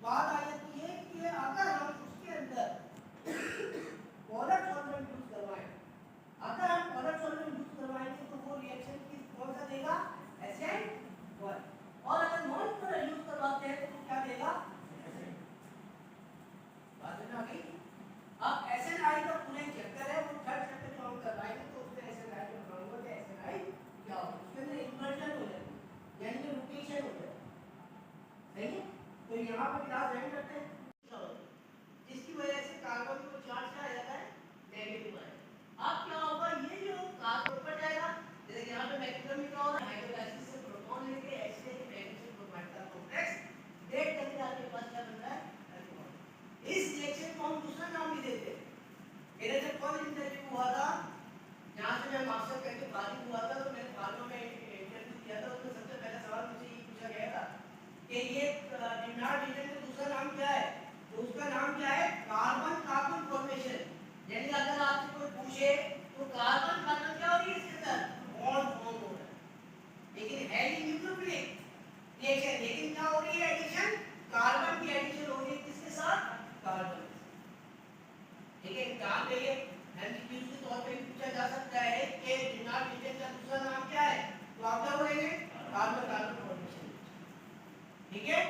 बात आ जाती है कि अगर हम उसके अंदर कॉलर सॉल्वेंट यूज करवाएं, अगर हम कॉलर सॉल्वेंट यूज करवाएंगे तो वो रिएक्शन की कौन सा देगा, SN1, और अगर नॉन कॉलर यूज करवाते हैं तो क्या देगा, बात में आ गई। अब SNI का पूरा चैप्टर है, वो थर्ड चैप्टर जो हम करवाएंगे तो उसमें SNI को पढ़ाऊंगा कि SNI क्या होता है, उसके अंदर इन्वर्जन हो जाती है यानी कि रोटेशन हो जाती है, सही है। तो यहाँ पर क्लास ज्वाइन करते हैं, जिसकी वजह से कार्बन को चार्ज क्या आ जाता है, नेगेटिव आएगा। अब क्या होगा, ये जो कार्बन ऊपर जाएगा, जैसे यहाँ पे मैक्सिमम लिखा हो हाइड्रोलाइसिस से प्रोटॉन लेके H के मैग्नीशियम ब्रोमाइड का कॉम्प्लेक्स डेट करके आपके पास क्या बन रहा है, अल्कोहल। इस रिएक्शन को हम दूसरा नाम भी देते हैं। मेरा जब कॉलेज इंटरव्यू हुआ था, जहाँ से मैं मास्टर करके फारिग हुआ था, तो मैंने फार्मा में इंटरव्यू दिया था, उसमें सबसे पहला सवाल मुझे ये पूछा गया था कि ये डिनार रीजन का दूसरा नाम क्या है, तो उसका नाम क्या है, कार्बन कार्बन फॉर्मेशन। यानी अगर आपसे कोई पूछे तो कार्बन कार्बन क्या हो रही है इसके अंदर, बॉन्ड फॉर्म हो रहा है, लेकिन है ये न्यूक्लियोफिलिक रिएक्शन, लेकिन क्या हो रही है, एडिशन, कार्बन की एडिशन हो रही है किसके साथ, कार्बन। ठीक है, ध्यान रखिए, एमसीक्यू के तौर पे पूछा जा सकता है कि डिनार रीजन का दूसरा नाम क्या है, तो आप क्या बोलेंगे, कार्बन कार्बन फॉर्मेशन। ठीक है,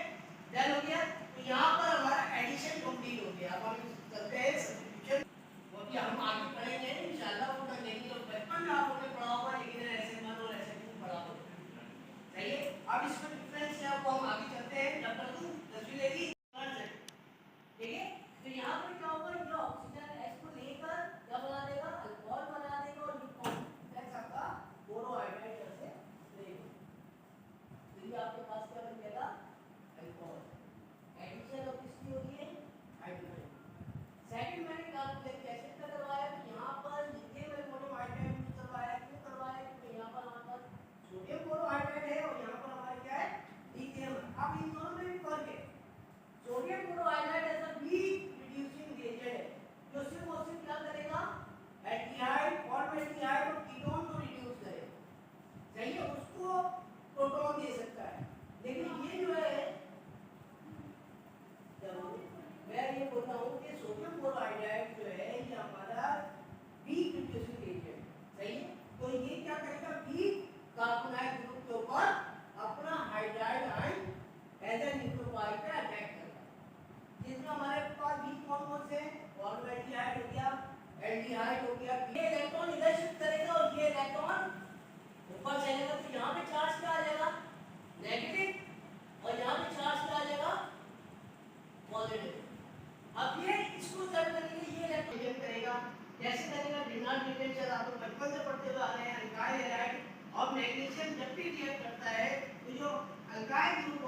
डन हो गया। तो यहाँ पर हमारा एडिशन कंप्लीट हो गया। अब हम चलते हैं सब्स्टिट्यूशन, वो भी हम आगे पढ़ेंगे इंशाल्लाह, वो कर लेंगे। और बचपन में आपने पढ़ा होगा, लेकिन ऐसे मन और ऐसे क्यों पढ़ा होगा, सही है। अब इसमें डिफरेंस है, आपको हम आगे चलते हैं, चैप्टर 2 तस्वीर लेगी, ठीक है। तो यहाँ पर क्या होगा, ये ऑक्सीजन H को लेकर क्या बना देगा, अल्कोहल बना देगा, और ये कॉम्प्लेक्स आपका बोरोहाइड्राइड जैसे लेगा, तो ये आपके पास क्या बन जाएगा, अल्कोहल। एडिशन ऑफ किसकी हो रही है, हाइड्रोजन। सेकंड मैंने कार्बोक्सिलिक एसिड का करवाया, तो यहाँ पर लिथियम बोरोहाइड्राइड यूज करवाया, क्यों करवाया, क्योंकि यहाँ पर हमारे पास सोडियम बोरोहाइड्राइड है और यहाँ पर हमारे क्या है, लिथियम। अब इन दोनों में भी फर्क है, सोडियम बोरोहाइड्राइड ऐसा वीक रिड्यूसिंग एजेंट है, जो सिर्फ और सिर्फ क्या करेगा, एल्डिहाइड फॉर्मेल्डिहाइड और कीटोन को रिड्यूस करेगा, सही है, उसको प्रोटॉन दे सकता है। लेकिन ये जो है, मैं ये बोल रहा हूँ कि सोडियम बोरोहाइड्राइड जो है ये हमारा वीक रिड्यूसिंग एजेंट, सही है। तो ये क्या करेगा, वीक कार्बोनाइल ग्रुप के ऊपर अपना hydride ion as a nucleophile पे अटैक करता है, जिसमें हमारे पास वीक कौन से हैं, फॉर्मेल्डिहाइड हो गया, एल्डिहाइड हो गया। ये इलेक्ट्रॉन इधर शिफ्ट करेगा और ये इलेक्ट्रॉन ऊपर चलेगा, तो यहाँ पे चार्ज क्या आ जाएगा, नेगेटिव, और यहाँ पे चार्ज क्या आ जाएगा, पॉजिटिव। अब ये इसको जब करेंगे, ये इलेक्ट्रॉन करेगा, कैसे करेगा, डिनार रीजन से आप लोग बचपन से पढ़ते हुए आ रहे हैं, अल्काइल हैलाइड और मैग्नीशियम जब भी रिएक्ट करता है, तो जो अल्काइल ग्रुप